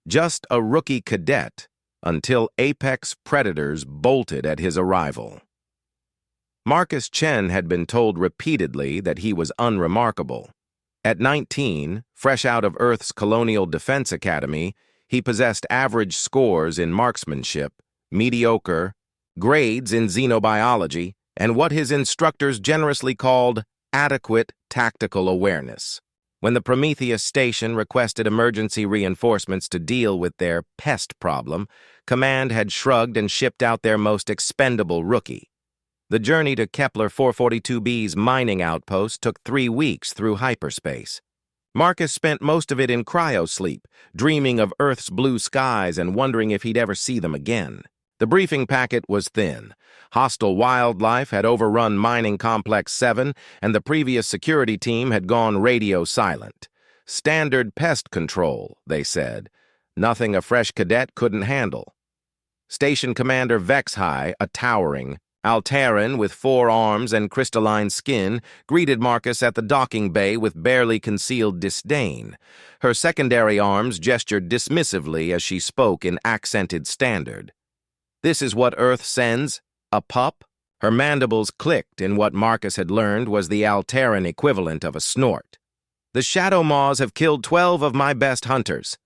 just a rookie cadet until apex predators bolted at his arrival. Marcus Chen had been told repeatedly that he was unremarkable. At 19, fresh out of Earth's Colonial Defense Academy, he possessed average scores in marksmanship, mediocre grades in xenobiology, and what his instructors generously called adequate tactical awareness. When the Prometheus station requested emergency reinforcements to deal with their pest problem, Command had shrugged and shipped out their most expendable rookie. The journey to Kepler 442b's mining outpost took 3 weeks through hyperspace. Marcus spent most of it in cryosleep, dreaming of Earth's blue skies and wondering if he'd ever see them again. The briefing packet was thin. Hostile wildlife had overrun Mining Complex 7, and the previous security team had gone radio silent. Standard pest control, they said. Nothing a fresh cadet couldn't handle. Station Commander Vexhai, a towering Alteran with 4 arms and crystalline skin, greeted Marcus at the docking bay with barely concealed disdain. Her secondary arms gestured dismissively as she spoke in accented standard. "This is what Earth sends? A pup?" Her mandibles clicked in what Marcus had learned was the Alteran equivalent of a snort. "The Shadow Maws have killed 12 of my best hunters.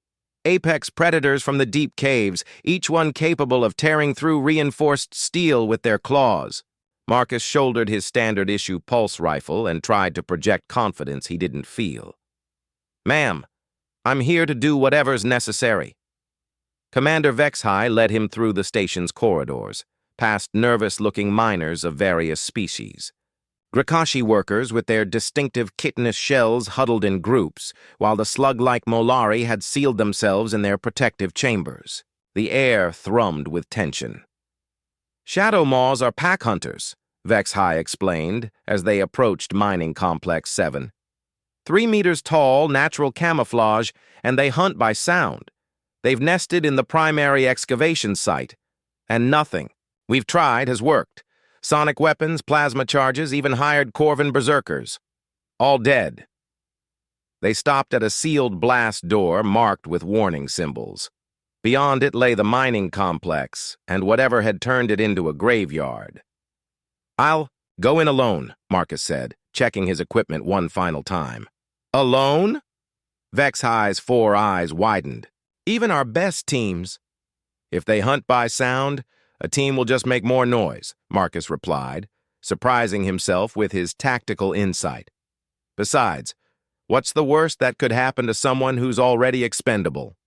Apex predators from the deep caves, each one capable of tearing through reinforced steel with their claws." Marcus shouldered his standard-issue pulse rifle and tried to project confidence he didn't feel. "Ma'am, I'm here to do whatever's necessary." Commander Vexhai led him through the station's corridors, past nervous-looking miners of various species. Grakashi workers with their distinctive chitinous shells huddled in groups, while the slug-like Molari had sealed themselves in their protective chambers. The air thrummed with tension. "Shadow Maws are pack hunters," Vexhai explained as they approached Mining Complex 7. 3 meters tall, natural camouflage, and they hunt by sound. They've nested in the primary excavation site, and nothing we've tried has worked. Sonic weapons, plasma charges, even hired Corvin berserkers. All dead. They stopped at a sealed blast door marked with warning symbols. Beyond it lay the mining complex, and whatever had turned it into a graveyard. "I'll go in alone," Marcus said, checking his equipment one final time. "Alone?" Vexhai's 4 eyes widened. "Even our best teams." "If they hunt by sound, a team will just make more noise," Marcus replied, surprising himself with his tactical insight. "Besides, what's the worst that could happen to someone who's already expendable?"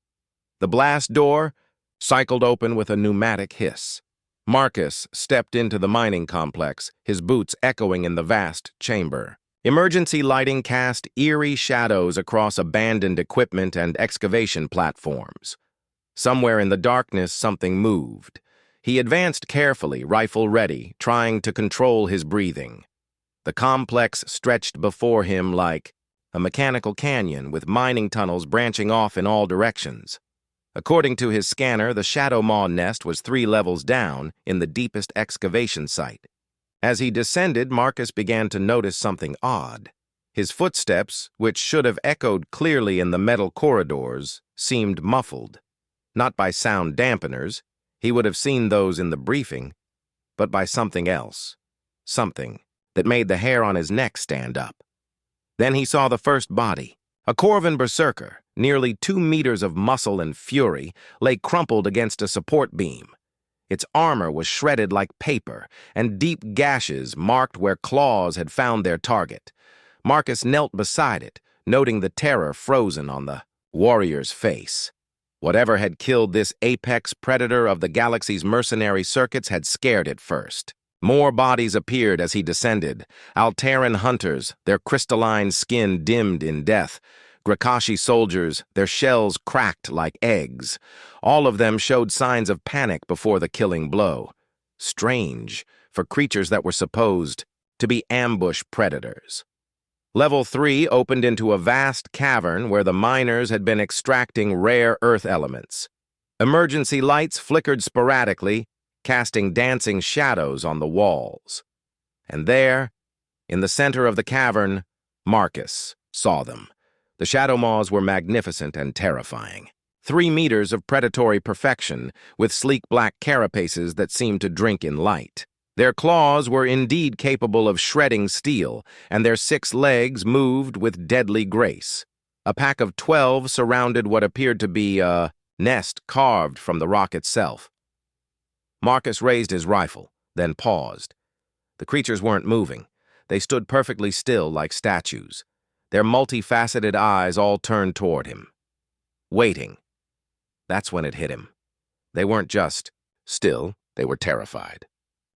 The blast door cycled open with a pneumatic hiss. Marcus stepped into the mining complex, his boots echoing in the vast chamber. Emergency lighting cast eerie shadows across abandoned equipment and excavation platforms. Somewhere in the darkness, something moved. He advanced carefully, rifle ready, trying to control his breathing. The complex stretched before him like a mechanical canyon with mining tunnels branching off in all directions. According to his scanner, the Shadow Maw nest was 3 levels down in the deepest excavation site. As he descended, Marcus began to notice something odd. His footsteps, which should have echoed clearly in the metal corridors, seemed muffled. Not by sound dampeners, he would have seen those in the briefing, but by something else. Something that made the hair on his neck stand up. Then he saw the first body. A Corvin berserker, nearly 2 meters of muscle and fury, lay crumpled against a support beam. Its armor was shredded like paper, and deep gashes marked where claws had found their target. Marcus knelt beside it, noting the terror frozen on the warrior's face. Whatever had killed this apex predator of the galaxy's mercenary circuits had scared it first. More bodies appeared as he descended. Alteran hunters, their crystalline skin dimmed in death. Grakashi soldiers, their shells cracked like eggs. All of them showed signs of panic before the killing blow. Strange, for creatures that were supposed to be ambush predators. Level 3 opened into a vast cavern where the miners had been extracting rare earth elements. Emergency lights flickered sporadically, casting dancing shadows on the walls. And there, in the center of the cavern, Marcus saw them. The Shadow Maws were magnificent and terrifying. 3 meters of predatory perfection, with sleek black carapaces that seemed to drink in light. Their claws were indeed capable of shredding steel, and their 6 legs moved with deadly grace. A pack of 12 surrounded what appeared to be a nest carved from the rock itself. Marcus raised his rifle, then paused. The creatures weren't moving. They stood perfectly still like statues, their multifaceted eyes all turned toward him. Waiting. That's when it hit him. They weren't just still, they were terrified.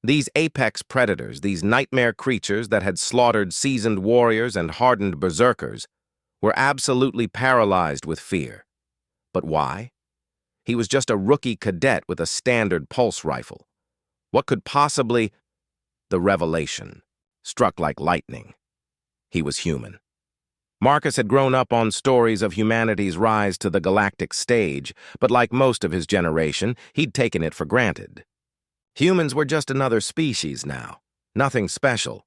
These apex predators, these nightmare creatures that had slaughtered seasoned warriors and hardened berserkers, were absolutely paralyzed with fear. But why? He was just a rookie cadet with a standard pulse rifle. What could possibly... The revelation struck like lightning. He was human. Marcus had grown up on stories of humanity's rise to the galactic stage, but like most of his generation, he'd taken it for granted. Humans were just another species now, nothing special.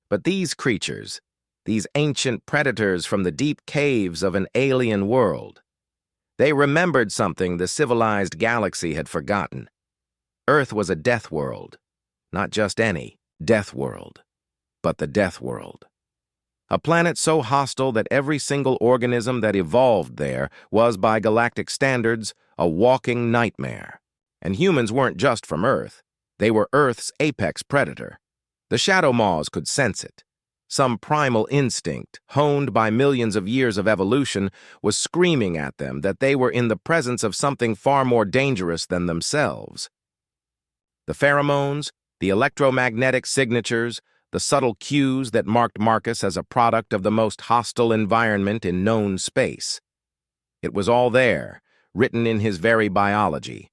But these creatures, these ancient predators from the deep caves of an alien world, they remembered something the civilized galaxy had forgotten. Earth was a death world. Not just any death world, but the death world. A planet so hostile that every single organism that evolved there was, by galactic standards, a walking nightmare. And humans weren't just from Earth. They were Earth's apex predator. The Shadow Maws could sense it. Some primal instinct, honed by millions of years of evolution, was screaming at them that they were in the presence of something far more dangerous than themselves. The pheromones, the electromagnetic signatures, the subtle cues that marked Marcus as a product of the most hostile environment in known space. It was all there, written in his very biology.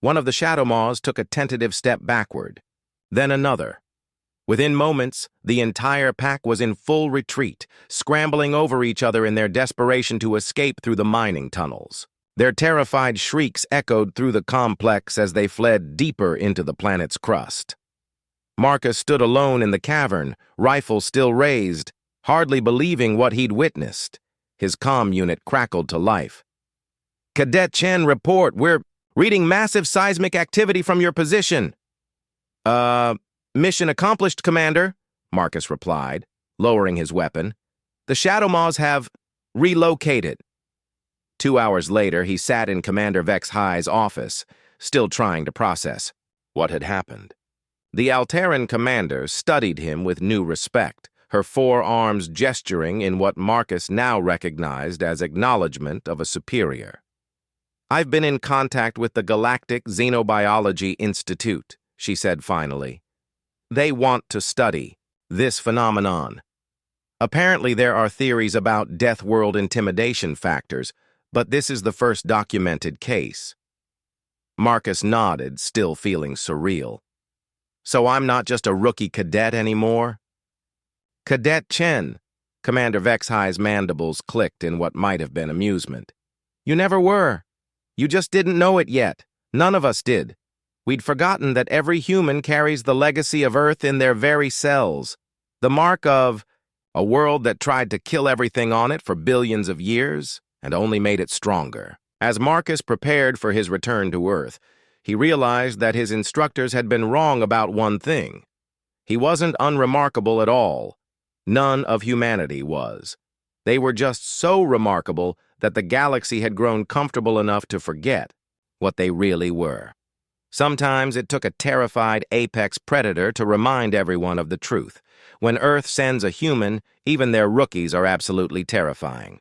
One of the Shadow Maws took a tentative step backward, then another. Within moments, the entire pack was in full retreat, scrambling over each other in their desperation to escape through the mining tunnels. Their terrified shrieks echoed through the complex as they fled deeper into the planet's crust. Marcus stood alone in the cavern, rifle still raised, hardly believing what he'd witnessed. His comm unit crackled to life. "Cadet Chen, report. We're reading massive seismic activity from your position." Mission accomplished, Commander," Marcus replied, lowering his weapon. "The Shadow Maws have relocated." 2 hours later, he sat in Commander Vex High's office, still trying to process what had happened. The Alteran commander studied him with new respect, her forearms gesturing in what Marcus now recognized as acknowledgement of a superior. "I've been in contact with the Galactic Xenobiology Institute," she said finally. "They want to study this phenomenon. Apparently there are theories about Death World intimidation factors, but this is the first documented case." Marcus nodded, still feeling surreal. "So I'm not just a rookie cadet anymore?" "Cadet Chen," Commander Vex High's mandibles clicked in what might have been amusement. "You never were. You just didn't know it yet. None of us did. We'd forgotten that every human carries the legacy of Earth in their very cells, the mark of a world that tried to kill everything on it for billions of years and only made it stronger." As Marcus prepared for his return to Earth, he realized that his instructors had been wrong about one thing. He wasn't unremarkable at all. None of humanity was. They were just so remarkable that the galaxy had grown comfortable enough to forget what they really were. Sometimes it took a terrified apex predator to remind everyone of the truth. When Earth sends a human, even their rookies are absolutely terrifying.